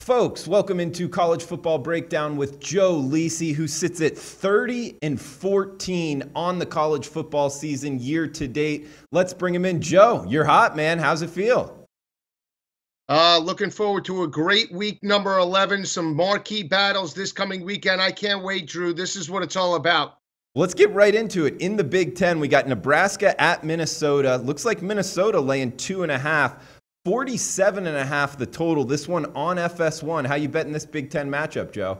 Folks, welcome into College Football Breakdown with Joe Lisi, who sits at 30-14 on the college football season year to date. Let's bring him in. Joe, you're hot, man. How's it feel? Looking forward to a great week number 11, some marquee battles this coming weekend. I can't wait, Drew. This is what it's all about. Let's get right into it. In the Big Ten, we got Nebraska at Minnesota. Looks like Minnesota laying 2.5. 47.5 the total. This one on FS1. How you betting this Big Ten matchup, Joe?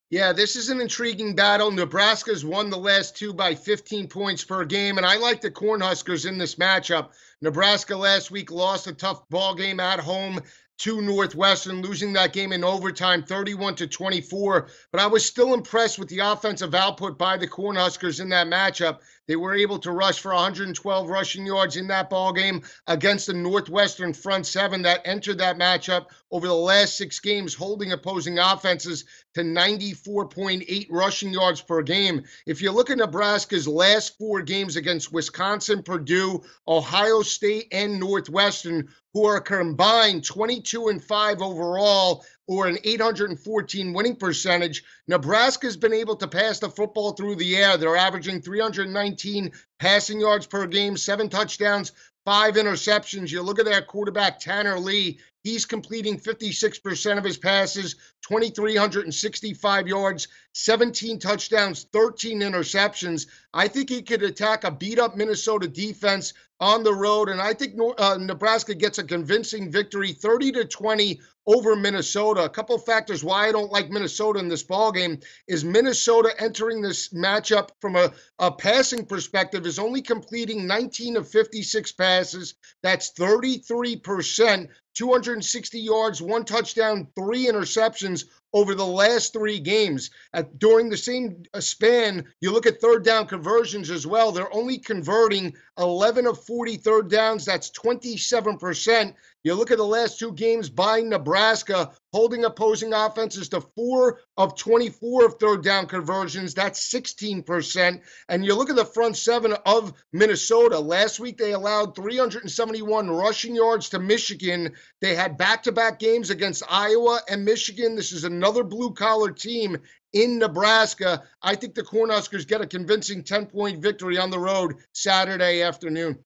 Yeah, this is an intriguing battle. Nebraska's won the last two by 15 points per game, and I like the Cornhuskers in this matchup. Nebraska last week lost a tough ball game at home to Northwestern, losing that game in overtime 31-24. But I was still impressed with the offensive output by the Cornhuskers in that matchup. They were able to rush for 112 rushing yards in that ball game against the Northwestern front seven that entered that matchup over the last 6 games, holding opposing offenses to 94.8 rushing yards per game. If you look at Nebraska's last 4 games against Wisconsin, Purdue, Ohio State, and Northwestern, who are combined 22-5 overall, or an 814 winning percentage, Nebraska's been able to pass the football through the air. They're averaging 319 passing yards per game, 7 touchdowns, 5 interceptions. You look at their quarterback, Tanner Lee. He's completing 56% of his passes, 2,365 yards, 17 touchdowns, 13 interceptions. I think he could attack a beat-up Minnesota defense on the road, and I think Nebraska gets a convincing victory, 30-20 over Minnesota. A couple factors why I don't like Minnesota in this ballgame is Minnesota entering this matchup from a passing perspective is only completing 19 of 56 passes. That's 33%. 260 yards, 1 touchdown, 3 interceptions over the last 3 games. During the same span, you look at third down conversions as well. They're only converting 11 of 40 third downs. That's 27%. You look at the last 2 games by Nebraska, holding opposing offenses to 4 of 24 of third down conversions. That's 16%. And you look at the front seven of Minnesota. Last week, they allowed 371 rushing yards to Michigan. They had back-to-back games against Iowa and Michigan. This is another blue-collar team in Nebraska. I think the Cornhuskers get a convincing 10-point victory on the road Saturday afternoon.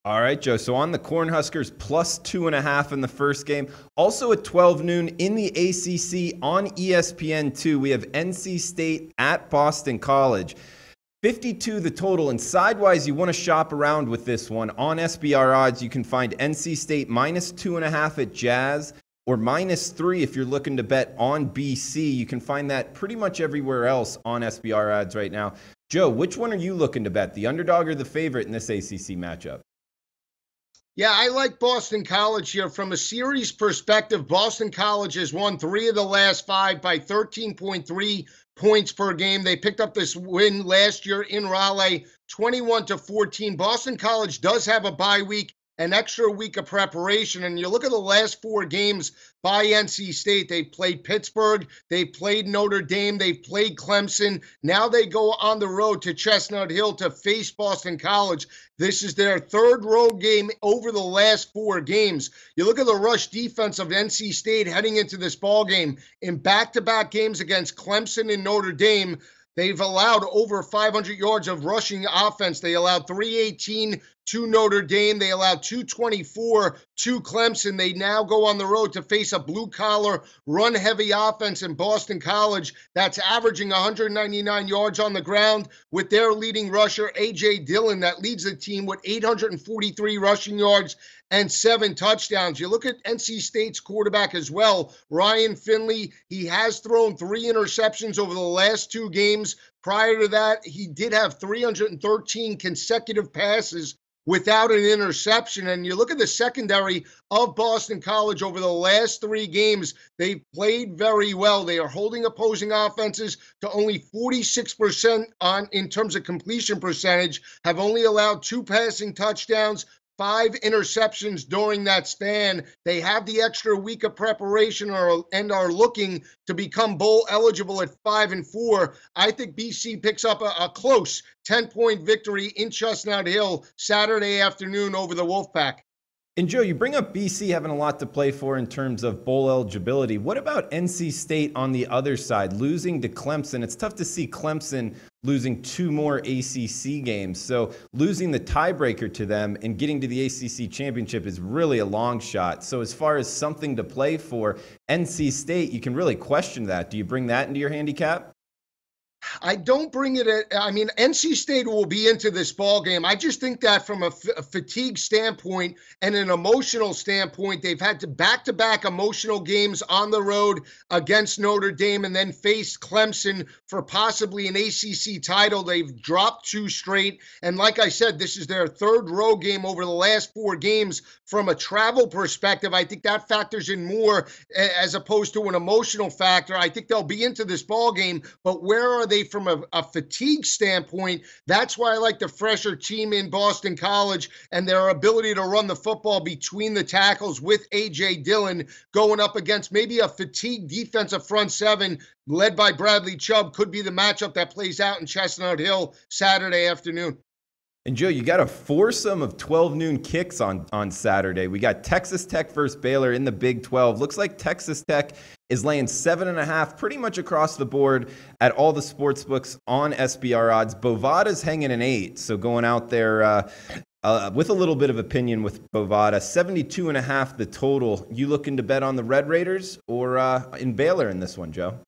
All right, Joe. So on the Cornhuskers, plus 2.5 in the first game. Also at 12 noon in the ACC on ESPN2, we have NC State at Boston College. 52 the total, and sidewise you want to shop around with this one. On SBR odds, you can find NC State minus 2.5 at Jazz, or minus 3 if you're looking to bet on BC. You can find that pretty much everywhere else on SBR odds right now. Joe, which one are you looking to bet, the underdog or the favorite in this ACC matchup? Yeah, I like Boston College here. From a series perspective, Boston College has won 3 of the last 5 by 13.3 points per game. They picked up this win last year in Raleigh, 21-14. Boston College does have a bye week, an extra week of preparation. And you look at the last 4 games by NC State. They played Pittsburgh, they played Notre Dame, they played Clemson. Now they go on the road to Chestnut Hill to face Boston College. This is their 3rd road game over the last 4 games. You look at the rush defense of NC State heading into this ball game. In back-to-back games against Clemson and Notre Dame, they've allowed over 500 yards of rushing offense. They allowed 318 to Notre Dame. They allowed 224 to Clemson. They now go on the road to face a blue-collar, run-heavy offense in Boston College that's averaging 199 yards on the ground with their leading rusher, A.J. Dillon, that leads the team with 843 rushing yards and 7 touchdowns. You look at NC State's quarterback as well, Ryan Finley. He has thrown 3 interceptions over the last 2 games. Prior to that, he did have 313 consecutive passes without an interception. And you look at the secondary of Boston College over the last 3 games, they've played very well. They are holding opposing offenses to only 46% in terms of completion percentage, have only allowed 2 passing touchdowns, 5 interceptions during that span. They have the extra week of preparation and are looking to become bowl eligible at 5-4. I think BC picks up a close 10-point victory in Chestnut Hill Saturday afternoon over the Wolfpack. And Joe, you bring up BC having a lot to play for in terms of bowl eligibility. What about NC State on the other side, losing to Clemson? It's tough to see Clemson losing 2 more ACC games. So losing the tiebreaker to them and getting to the ACC championship is really a long shot. So as far as something to play for, NC State, you can really question that. Do you bring that into your handicap? I don't bring it I mean, NC State will be into this ball game. I just think that from a fatigue standpoint and an emotional standpoint, they've had to back-to-back emotional games on the road against Notre Dame and then face Clemson for possibly an ACC title. They've dropped 2 straight. And like I said, this is their 3rd road game over the last 4 games. From a travel perspective, I think that factors in more as opposed to an emotional factor. I think they'll be into this ball game, but where are they from a fatigue standpoint? That's why I like the fresher team in Boston College and their ability to run the football between the tackles with A.J. Dillon going up against maybe a fatigued defensive front 7 led by Bradley Chubb. Could be the matchup that plays out in Chestnut Hill Saturday afternoon. And Joe, you got a foursome of 12 noon kicks on Saturday. We got Texas Tech versus Baylor in the Big 12. Looks like Texas Tech is laying 7.5 pretty much across the board at all the sports books on SBR odds. Bovada's hanging an 8, so going out there with a little bit of opinion with Bovada. 72.5 the total. You looking to bet on the Red Raiders or in Baylor in this one, Joe?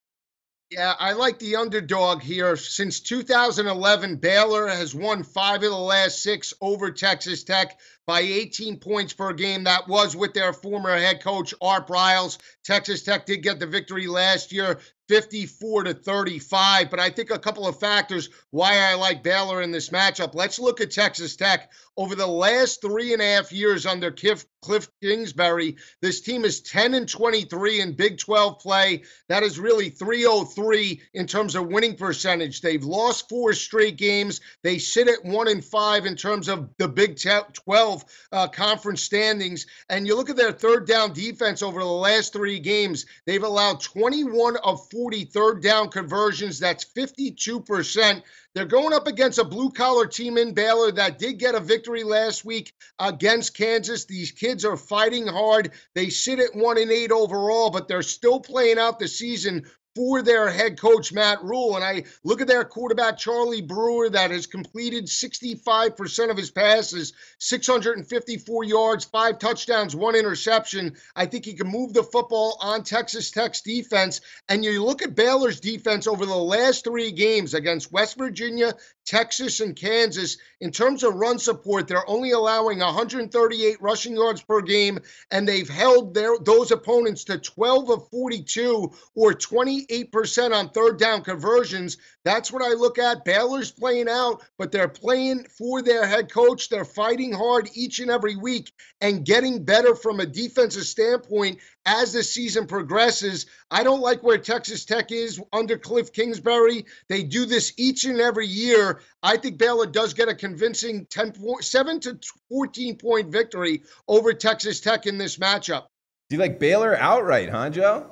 Yeah, I like the underdog here. Since 2011, Baylor has won 5 of the last 6 over Texas Tech by 18 points per game. That was with their former head coach, Art Briles. Texas Tech did get the victory last year, 54-35. But I think a couple of factors why I like Baylor in this matchup. Let's look at Texas Tech. Over the last 3.5 years under Cliff Kingsbury, this team is 10-23 in Big 12 play. That is really 303 in terms of winning percentage. They've lost 4 straight games. They sit at 1-5 in terms of the Big 12 conference standings. And you look at their third down defense over the last 3 games, they've allowed 21 of 40 third down conversions. That's 52%. They're going up against a blue-collar team in Baylor that did get a victory last week against Kansas. These kids are fighting hard. They sit at 1-8 overall, but they're still playing out the season for their head coach, Matt Rule. And I look at their quarterback, Charlie Brewer, that has completed 65% of his passes, 654 yards, 5 touchdowns, 1 interception. I think he can move the football on Texas Tech's defense. And you look at Baylor's defense over the last 3 games against West Virginia, Texas, and Kansas. In terms of run support, they're only allowing 138 rushing yards per game, and they've held those opponents to 12 of 42 or 28% on third down conversions. That's what I look at. Baylor's playing out, but they're playing for their head coach. They're fighting hard each and every week and getting better from a defensive standpoint as the season progresses. I don't like where Texas Tech is under Cliff Kingsbury. They do this each and every year. I think Baylor does get a convincing 7 to 14 point victory over Texas Tech in this matchup. Do you like Baylor outright, huh, Joe?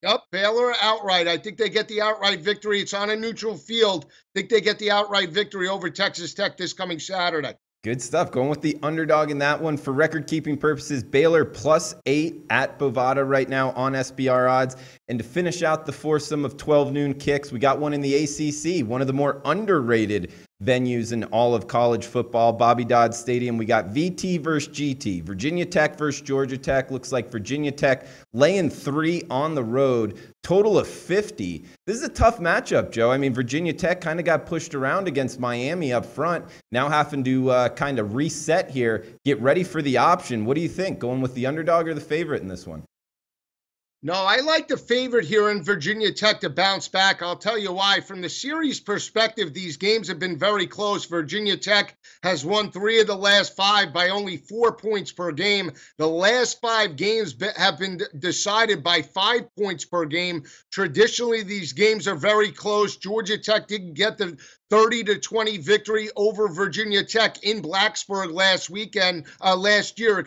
Yep, Baylor outright. I think they get the outright victory. It's on a neutral field. I think they get the outright victory over Texas Tech this coming Saturday. Good stuff. Going with the underdog in that one. For record-keeping purposes, Baylor +8 at Bovada right now on SBR odds. And to finish out the foursome of 12 noon kicks, we got one in the ACC, one of the more underrated venues in all of college football, Bobby Dodd Stadium. We got VT versus GT, Virginia Tech versus Georgia Tech. Looks like Virginia Tech laying 3 on the road, total of 50. This is a tough matchup, Joe. I mean, Virginia Tech kind of got pushed around against Miami up front, now having to kind of reset here, get ready for the option. What do you think, going with the underdog or the favorite in this one? No, I like the favorite here in Virginia Tech to bounce back. I'll tell you why. From the series perspective, these games have been very close. Virginia Tech has won 3 of the last 5 by only 4 points per game. The last 5 games have been decided by 5 points per game. Traditionally, these games are very close. Georgia Tech didn't get the 30-20 victory over Virginia Tech in Blacksburg last year.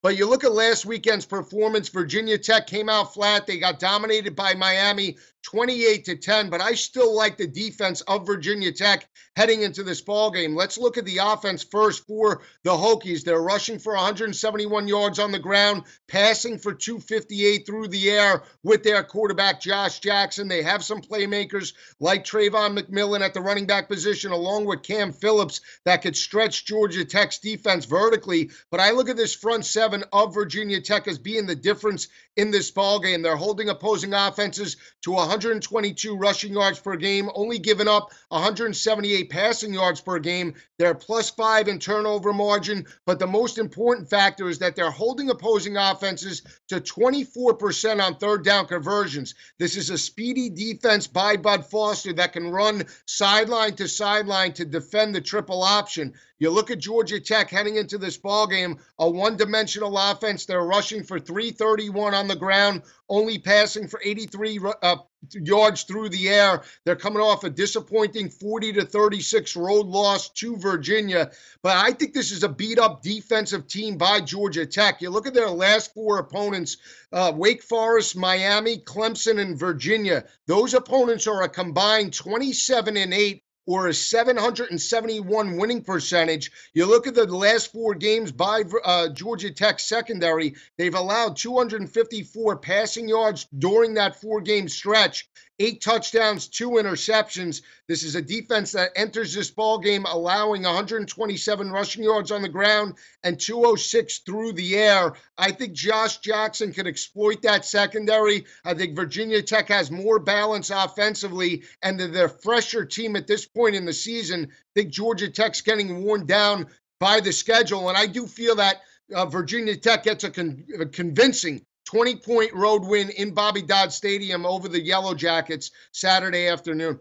But you look at last weekend's performance, Virginia Tech came out flat. They got dominated by Miami 28-10, but I still like the defense of Virginia Tech heading into this ball game. Let's look at the offense first for the Hokies. They're rushing for 171 yards on the ground, passing for 258 through the air with their quarterback, Josh Jackson. They have some playmakers like Trayvon McMillan at the running back position, along with Cam Phillips, that could stretch Georgia Tech's defense vertically. But I look at this front seven of Virginia Tech as being the difference in this ball game. They're holding opposing offenses to 122 rushing yards per game, only giving up 178 passing yards per game. They're +5 in turnover margin, but the most important factor is that they're holding opposing offenses to 24% on third down conversions. This is a speedy defense by Bud Foster that can run sideline to sideline to defend the triple option. You look at Georgia Tech heading into this ball game, a one-dimensional offense. They're rushing for 331 on the ground, only passing for 83 yards through the air. They're coming off a disappointing 40-36 road loss to Virginia. But I think this is a beat-up defensive team by Georgia Tech. You look at their last four opponents, Wake Forest, Miami, Clemson, and Virginia. Those opponents are a combined 27-8. Or a 771 winning percentage. You look at the last four games by Georgia Tech secondary, they've allowed 254 passing yards during that four-game stretch, 8 touchdowns, 2 interceptions. This is a defense that enters this ball game allowing 127 rushing yards on the ground and 206 through the air. I think Josh Jackson can exploit that secondary. I think Virginia Tech has more balance offensively, and they're fresher team at this point in the season. I think Georgia Tech's getting worn down by the schedule, and I do feel that Virginia Tech gets a convincing 20-point road win in Bobby Dodd Stadium over the Yellow Jackets Saturday afternoon.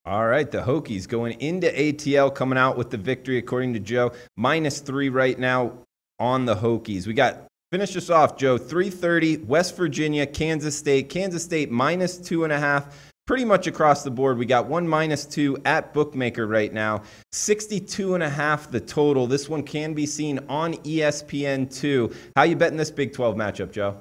All right, the Hokies going into ATL, coming out with the victory, according to Joe. -3 right now on the Hokies. We got, finish us off, Joe, 3:30, West Virginia, Kansas State. Kansas State -2.5. Pretty much across the board. We got one -2 at Bookmaker right now. 62.5 the total. This one can be seen on ESPN2. How you betting this Big 12 matchup, Joe?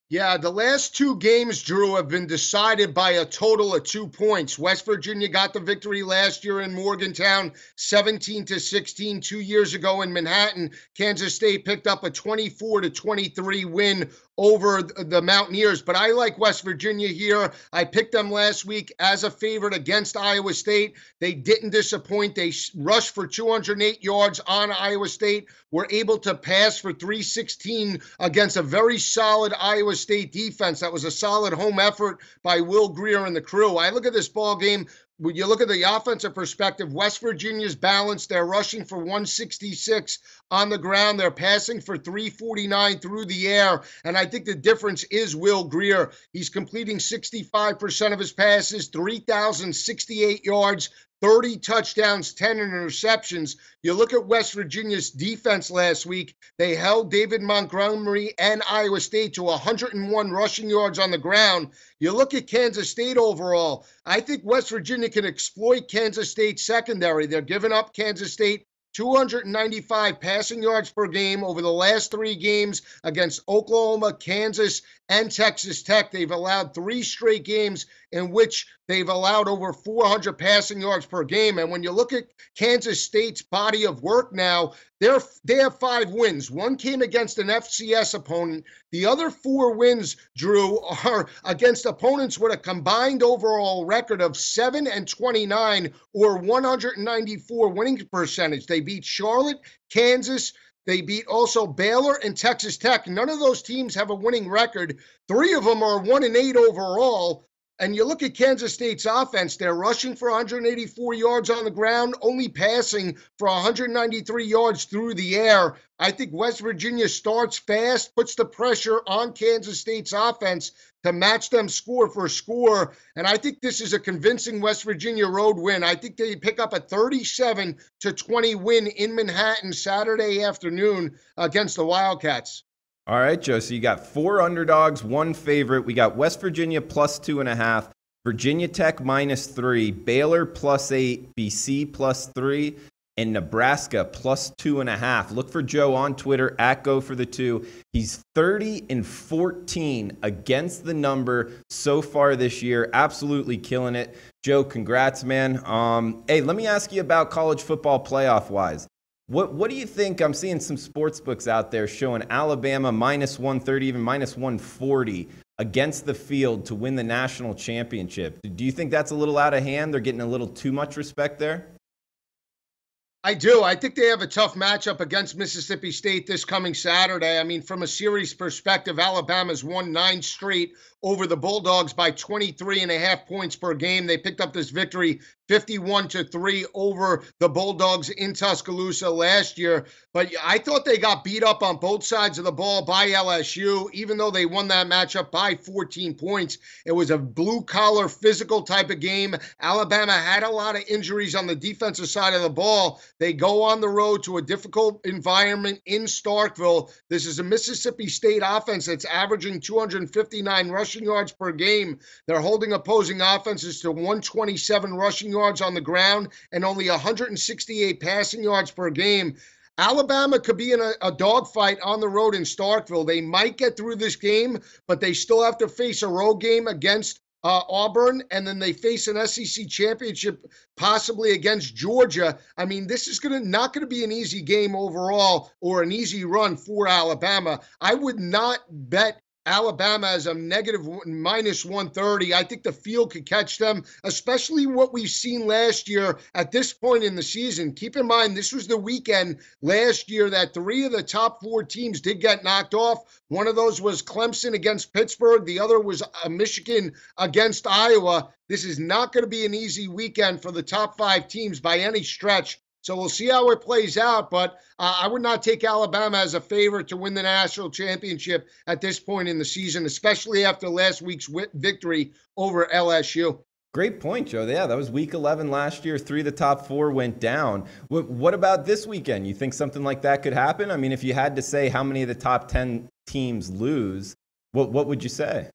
Yeah, the last two games, Drew, have been decided by a total of 2 points. West Virginia got the victory last year in Morgantown, 17-16. 2 years ago in Manhattan, Kansas State picked up a 24-23 win over the Mountaineers. But I like West Virginia here. I picked them last week as a favorite against Iowa State. They didn't disappoint. They rushed for 208 yards on Iowa State, were able to pass for 316 against a very solid Iowa State defense. That was a solid home effort by Will Grier and the crew. I look at this ball game. When you look at the offensive perspective, West Virginia's balanced. They're rushing for 166 on the ground. They're passing for 349 through the air. And I think the difference is Will Grier. He's completing 65% of his passes, 3,068 yards, 30 touchdowns, 10 interceptions. You look at West Virginia's defense last week. They held David Montgomery and Iowa State to 101 rushing yards on the ground. You look at Kansas State overall. I think West Virginia can exploit Kansas State's secondary. They're giving up Kansas State 295 passing yards per game over the last 3 games against Oklahoma, Kansas, and Texas Tech. They've allowed 3 straight games in which they've allowed over 400 passing yards per game. And when you look at Kansas State's body of work now, they have 5 wins. 1 came against an FCS opponent. The other 4 wins, Drew, are against opponents with a combined overall record of 7-29 or 194 winning percentage. They beat Charlotte, Kansas. They beat also Baylor and Texas Tech. None of those teams have a winning record. 3 of them are 1-8 overall. And you look at Kansas State's offense, they're rushing for 184 yards on the ground, only passing for 193 yards through the air. I think West Virginia starts fast, puts the pressure on Kansas State's offense to match them score for score. And I think this is a convincing West Virginia road win. I think they pick up a 37-20 win in Manhattan Saturday afternoon against the Wildcats. All right, Joe, so you got 4 underdogs, 1 favorite. We got West Virginia +2.5, Virginia Tech -3, Baylor +8, BC +3, and Nebraska plus 2.5. Look for Joe on Twitter at @GoForThe2. He's 30-14 against the number so far this year. Absolutely killing it. Joe, congrats, man. Hey, let me ask you about college football playoff wise. What do you think? I'm seeing some sports books out there showing Alabama minus 130, even minus 140 against the field to win the national championship. Do you think that's a little out of hand? They're getting a little too much respect there? I do. I think they have a tough matchup against Mississippi State this coming Saturday. I mean, from a series perspective, Alabama's won 9 straight over the Bulldogs by 23.5 points per game. They picked up this victory 51-3 over the Bulldogs in Tuscaloosa last year. But I thought they got beat up on both sides of the ball by LSU, even though they won that matchup by 14 points. It was a blue-collar, physical type of game. Alabama had a lot of injuries on the defensive side of the ball. They go on the road to a difficult environment in Starkville. This is a Mississippi State offense that's averaging 259 rushing yards per game. They're holding opposing offenses to 127 rushing yards on the ground and only 168 passing yards per game. Alabama could be in a dogfight on the road in Starkville. They might get through this game, but they still have to face a road game against Auburn, and then they face an SEC championship possibly against Georgia. I mean, this is not going to be an easy game overall or an easy run for Alabama. I would not bet Alabama as a minus 130. I think the field could catch them, especially what we've seen last year at this point in the season. Keep in mind, this was the weekend last year that 3 of the top 4 teams did get knocked off. One of those was Clemson against Pittsburgh. The other was Michigan against Iowa. This is not going to be an easy weekend for the top 5 teams by any stretch. So we'll see how it plays out, but I would not take Alabama as a favorite to win the national championship at this point in the season, especially after last week's victory over LSU. Great point, Joe. Yeah, that was week 11 last year. 3 of the top 4 went down. What about this weekend? You think something like that could happen? I mean, if you had to say how many of the top 10 teams lose, what would you say?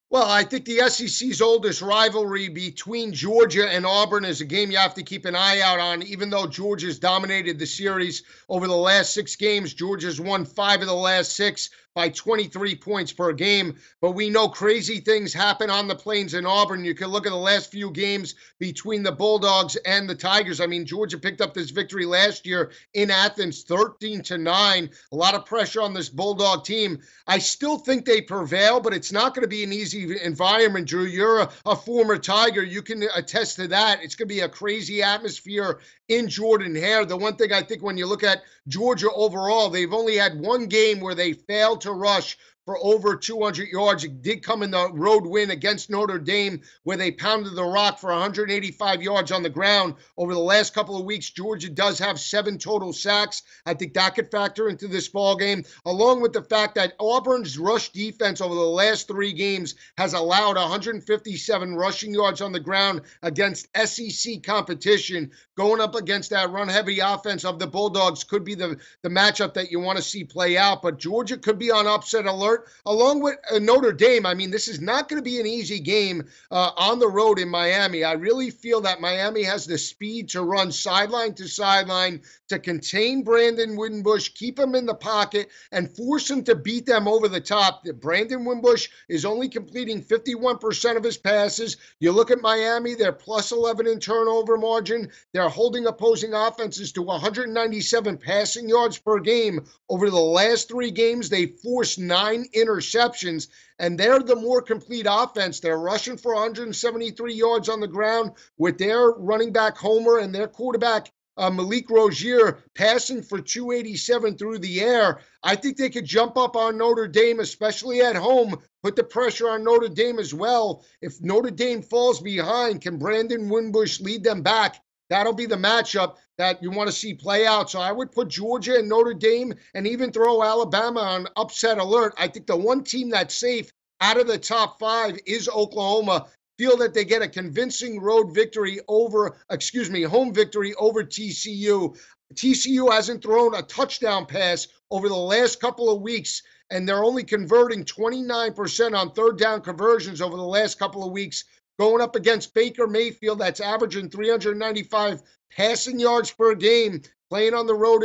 Well, I think the SEC's oldest rivalry between Georgia and Auburn is a game you have to keep an eye out on. Even though Georgia's dominated the series over the last 6 games, Georgia's won 5 of the last 6 by 23 points per game. But we know crazy things happen on the plains in Auburn. You can look at the last few games between the Bulldogs and the Tigers. I mean, Georgia picked up this victory last year in Athens, 13-9. A lot of pressure on this Bulldog team. I still think they prevail, but it's not going to be an easy environment, Drew. You're a former Tiger. You can attest to that. It's going to be a crazy atmosphere in Jordan-Hare. The one thing I think when you look at Georgia overall, they've only had one game where they failed to rush for over 200 yards. It did come in the road win against Notre Dame, where they pounded the rock for 185 yards on the ground. Over the last couple of weeks, Georgia does have 7 total sacks. I think that could factor into this ball game, along with the fact that Auburn's rush defense over the last 3 games has allowed 157 rushing yards on the ground against SEC competition. Going up against that run-heavy offense of the Bulldogs could be the matchup that you want to see play out. But Georgia could be on upset alert, along with Notre Dame. I mean, this is not going to be an easy game on the road in Miami. I really feel that Miami has the speed to run sideline to sideline to contain Brandon Wimbush, keep him in the pocket, and force him to beat them over the top. Brandon Wimbush is only completing 51% of his passes. You look at Miami, they're plus 11 in turnover margin. They're holding opposing offenses to 197 passing yards per game. Over the last 3 games, they forced 9 interceptions, and they're the more complete offense. They're rushing for 173 yards on the ground with their running back Homer and their quarterback Malik Rozier passing for 287 through the air. I think they could jump up on Notre Dame, especially at home, put the pressure on Notre Dame as well. If Notre Dame falls behind, can Brandon Wimbush lead them back? That'll be the matchup that you want to see play out. So I would put Georgia and Notre Dame and even throw Alabama on upset alert. I think the one team that's safe out of the top 5 is Oklahoma. Feel that they get a convincing home victory over TCU. TCU hasn't thrown a touchdown pass over the last couple of weeks, and they're only converting 29% on third down conversions over the last couple of weeks. Going up against Baker Mayfield, that's averaging 395 passing yards per game, playing on the road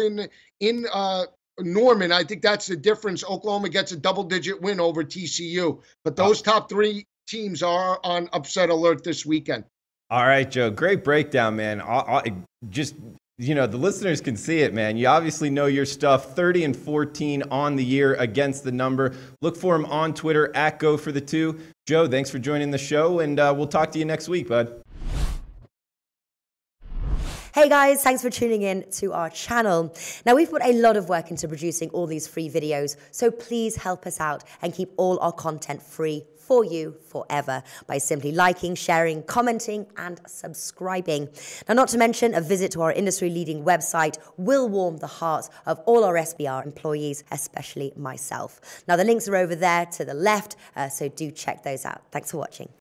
in Norman. I think that's the difference. Oklahoma gets a double-digit win over TCU. But those top three teams are on upset alert this weekend. All right, Joe. Great breakdown, man. Just, the listeners can see it, man. You obviously know your stuff. 30-14 on the year against the number. Look for him on Twitter at @GoForThe2. Joe, thanks for joining the show, and we'll talk to you next week, bud. Hey guys, thanks for tuning in to our channel. Now, we've put a lot of work into producing all these free videos, so please help us out and keep all our content free for you forever by simply liking, sharing, commenting, and subscribing. Now, not to mention, a visit to our industry-leading website will warm the hearts of all our SBR employees, especially myself. Now, the links are over there to the left, so do check those out. Thanks for watching.